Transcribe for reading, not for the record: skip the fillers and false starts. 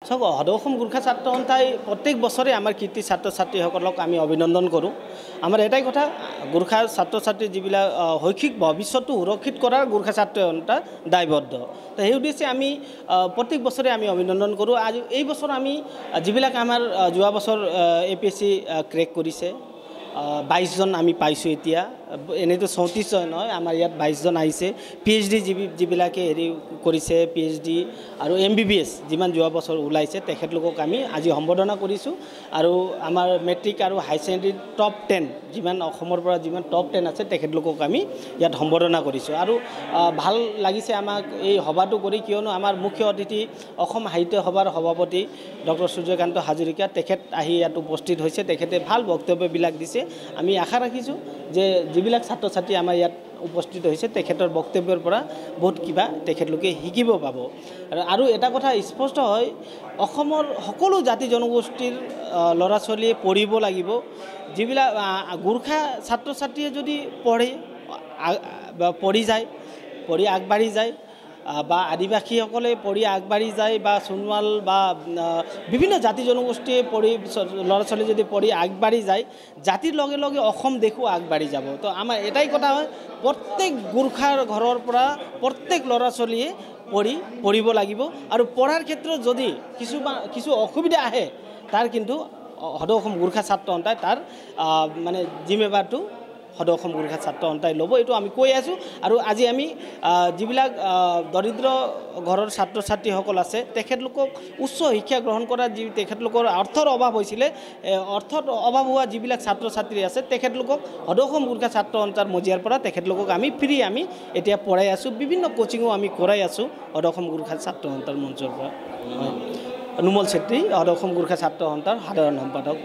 চাওক সদৌ অসম গোৰ্খা ছাত্ৰ সন্থাই প্ৰত্যেক বছৰে আমাৰ কীৰ্তি ছাত্ৰ ছাত্ৰীসকলক আমি অভিনন্দন কৰোঁ। আমাৰ এটাই কথা গোৰ্খা ছাত্ৰ ছাত্ৰী যিবিলাক শৈক্ষিক ভৱিষ্যতটো সুৰক্ষিত কৰাৰ গোৰ্খা ছাত্ৰ সন্থা দায়বদ্ধ। তো সেই উদ্দেশ্যে আমি প্ৰত্যেক বছৰে আমি অভিনন্দন কৰোঁ। আজি এই বছৰ আমি যিবিলাক আমাৰ যোৱা বছৰ APSC ক্ৰেক কৰিছে 22 জন আমি পাইছোঁ। এতিয়া এনেতো 34 জন নহয়, আমাৰ ইয়াত 22 জন আহিছে। PhD যিবিলাকে হেৰি কৰিছে PhD আৰু MBBS যিমান যোৱা বছৰ ওলাইছে তেখেতলোকক আমি আজি সম্বোধনা কৰিছোঁ। আৰু আমাৰ মেট্ৰিক আৰু হাই ছেকেণ্ডেৰী টপ 10 যিমান অসমৰ পৰা যিমান টপ 10 আছে তেখেতলোকক আমি ইয়াত সম্বোধনা কৰিছোঁ। আৰু ভাল লাগিছে আমাক এই সভাটো কৰি, কিয়নো আমাৰ মুখ্য অতিথি অসম সাহিত্য সভাৰ সভাপতি ডক্টৰ সূৰ্যকান্ত হাজৰিকা তেখেত আহি ইয়াত উপস্থিত হৈছে। তেখেতে ভাল বক্তব্যবিলাক দিছে। আমি আশা ৰাখিছোঁ যে যিবিলাক ছাত্ৰ ছাত্ৰী আমাৰ ইয়াত উপস্থিত হৈছে তেখেতৰ বক্তব্যৰ পৰা বহুত কিবা তেখেতলোকে শিকিব পাব। আৰু এটা কথা স্পষ্ট হয়, অসমৰ সকলো জাতি জনগোষ্ঠীৰ ল'ৰা ছোৱালীয়ে পঢ়িব লাগিব। যিবিলাক গোৰ্খা ছাত্ৰ ছাত্ৰীয়ে যদি পঢ়ি যায়, পঢ়ি আগবাঢ়ি যায়, বা আদিবাসীসকলে পঢ়ি আগবাঢ়ি যায়, বা সোণোৱাল বা বিভিন্ন জাতি জনগোষ্ঠীয়ে পঢ়ি ল'ৰা ছোৱালী যদি পঢ়ি আগবাঢ়ি যায়, জাতিৰ লগে লগে অসম দেশো আগবাঢ়ি যাব। তো আমাৰ এটাই কথা হয়, প্ৰত্যেক গোৰ্খাৰ ঘৰৰ পৰা প্ৰত্যেক ল'ৰা ছোৱালীয়ে পঢ়িব লাগিব। আৰু পঢ়াৰ ক্ষেত্ৰত যদি কিছু অসুবিধা আহে, তাৰ কিন্তু সদৌ অসম গোৰ্খা ছাত্ৰ সন্থাই তাৰ মানে জিম্মেবাৰটো সদৌ অসম গোৰ্খা ছাত্ৰ সন্থাই ল'ব, এইটো আমি কৈ আছোঁ। আৰু আজি আমি যিবিলাক দৰিদ্ৰ ঘৰৰ ছাত্ৰ ছাত্ৰীসকল আছে তেখেতলোকক উচ্চ শিক্ষা গ্ৰহণ কৰা তেখেতলোকৰ অৰ্থৰ অভাৱ হৈছিলে, অৰ্থৰ অভাৱ হোৱা যিবিলাক ছাত্ৰ ছাত্ৰী আছে তেখেতলোকক সদৌ অসম গোৰ্খা ছাত্ৰ সন্থাৰ মজিয়াৰ পৰা তেখেতলোকক আমি আমি এতিয়া পঢ়াই আছোঁ। বিভিন্ন কোচিঙো আমি কৰাই আছোঁ সদৌ অসম গোৰ্খা ছাত্ৰ সন্থাৰ মঞ্চৰ পৰা। নুমল চেত্ৰী, সদৌ অসম গোৰ্খা ছাত্ৰ সন্থাৰ সাধাৰণ সম্পাদক।